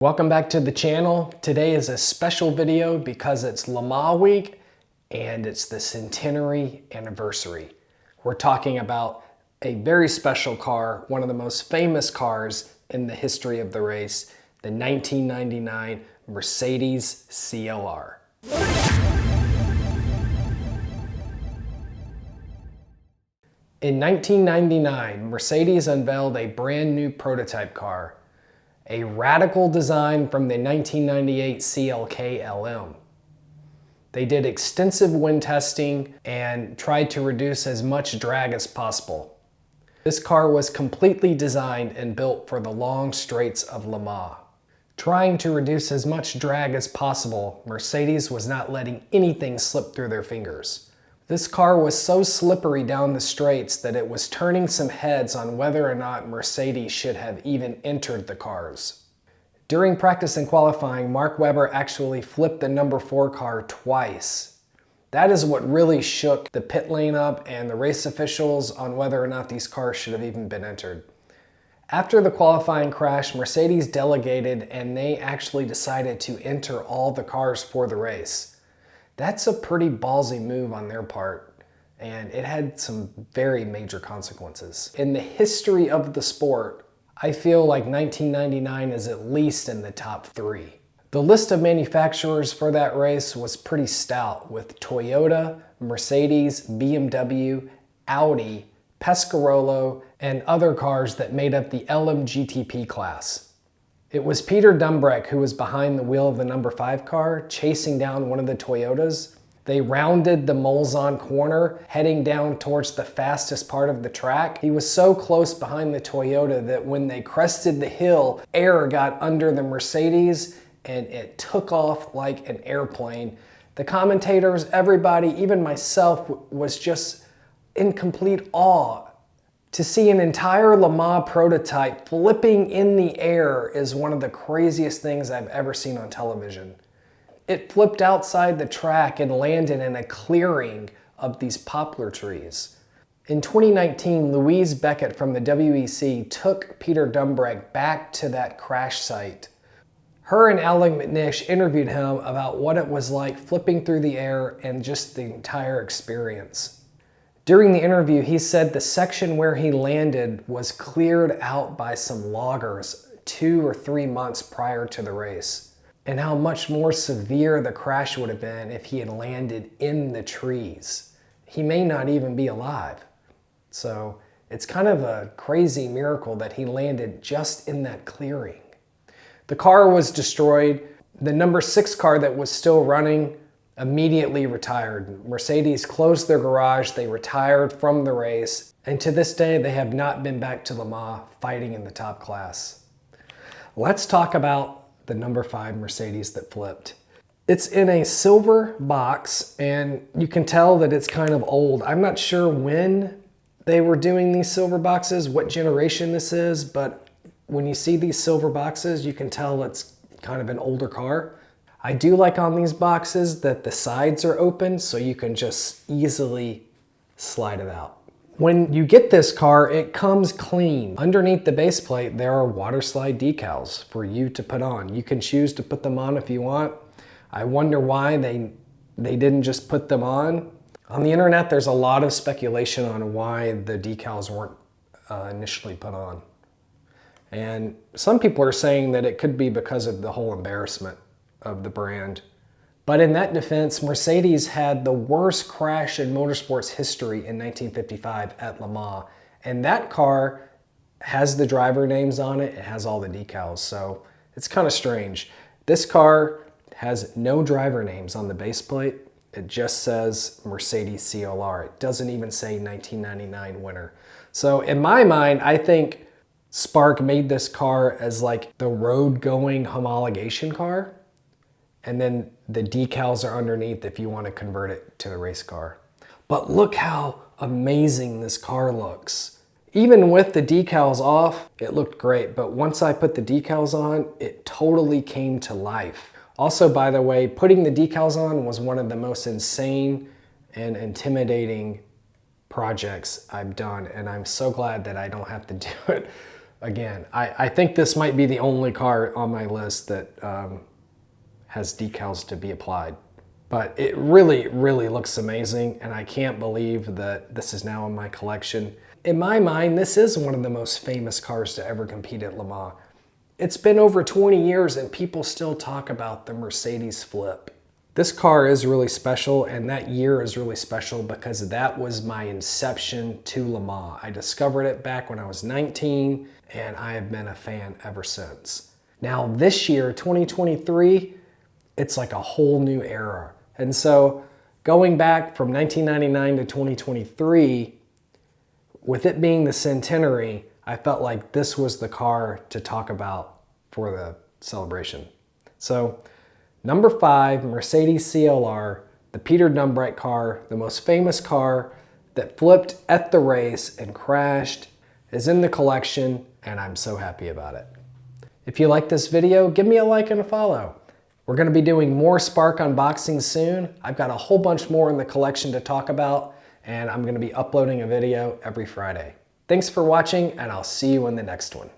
Welcome back to the channel. Today is a special video because it's Le Mans week and it's the centenary anniversary. We're talking about a very special car, one of the most famous cars in the history of the race, the 1999 Mercedes CLR. In 1999, Mercedes unveiled a brand new prototype car, a radical design from the 1998 CLK LM. They did extensive wind testing and tried to reduce as much drag as possible. This car was completely designed and built for the long straights of Le Mans. Trying to reduce as much drag as possible, Mercedes was not letting anything slip through their fingers. This car was so slippery down the straights that it was turning some heads on whether or not Mercedes should have even entered the cars. During practice and qualifying, Mark Webber actually flipped the number 4 car twice. That is what really shook the pit lane up and the race officials on whether or not these cars should have even been entered. After the qualifying crash, Mercedes delegated and they actually decided to enter all the cars for the race. That's a pretty ballsy move on their part, and it had some very major consequences. In the history of the sport, I feel like 1999 is at least in the top 3. The list of manufacturers for that race was pretty stout, with Toyota, Mercedes, BMW, Audi, Pescarolo, and other cars that made up the LMGTP class. It was Peter Dumbreck who was behind the wheel of the number 5 car, chasing down one of the Toyotas. They rounded the Molzon corner, heading down towards the fastest part of the track. He was so close behind the Toyota that when they crested the hill, air got under the Mercedes and it took off like an airplane. The commentators, everybody, even myself, was just in complete awe. To see an entire Le Mans prototype flipping in the air is one of the craziest things I've ever seen on television. It flipped outside the track and landed in a clearing of these poplar trees. In 2019, Louise Beckett from the WEC took Peter Dumbreck back to that crash site. Her and Alan McNish interviewed him about what it was like flipping through the air and just the entire experience. During the interview, he said the section where he landed was cleared out by some loggers 2 or 3 months prior to the race, and how much more severe the crash would have been if he had landed in the trees. He may not even be alive. So it's kind of a crazy miracle that he landed just in that clearing. The car was destroyed. The number 6 car that was still running immediately retired. Mercedes closed their garage, they retired from the race, and to this day they have not been back to Le Mans fighting in the top class. Let's talk about the number 5 Mercedes that flipped. It's in a silver box and you can tell that it's kind of old. I'm not sure when they were doing these silver boxes, what generation this is, but when you see these silver boxes you can tell it's kind of an older car. I do like on these boxes that the sides are open so you can just easily slide it out. When you get this car, it comes clean. Underneath the base plate, there are water slide decals for you to put on. You can choose to put them on if you want. I wonder why they didn't just put them on. On the internet, there's a lot of speculation on why the decals weren't initially put on. And some people are saying that it could be because of the whole embarrassment of the brand. But in that defense, Mercedes had the worst crash in motorsports history in 1955 at Le Mans. And that car has the driver names on it, it has all the decals, so it's kind of strange. This car has no driver names on the base plate. It just says Mercedes CLR. It doesn't even say 1999 winner. So in my mind, I think Spark made this car as like the road-going homologation car. And then the decals are underneath if you want to convert it to the race car. But look how amazing this car looks. Even with the decals off, it looked great. But once I put the decals on, it totally came to life. Also, by the way, putting the decals on was one of the most insane and intimidating projects I've done. And I'm so glad that I don't have to do it again, I think this might be the only car on my list that has decals to be applied. But it really, really looks amazing, and I can't believe that this is now in my collection. In my mind, this is one of the most famous cars to ever compete at Le Mans. It's been over 20 years and people still talk about the Mercedes Flip. This car is really special, and that year is really special because that was my inception to Le Mans. I discovered it back when I was 19, and I have been a fan ever since. Now this year, 2023, it's like a whole new era. And so going back from 1999 to 2023, with it being the centenary, I felt like this was the car to talk about for the celebration. So number 5, Mercedes CLR, the Peter Dunbright car, the most famous car that flipped at the race and crashed, is in the collection, and I'm so happy about it. If you like this video, give me a like and a follow. We're going to be doing more Spark unboxings soon. I've got a whole bunch more in the collection to talk about, and I'm going to be uploading a video every Friday. Thanks for watching, and I'll see you in the next one.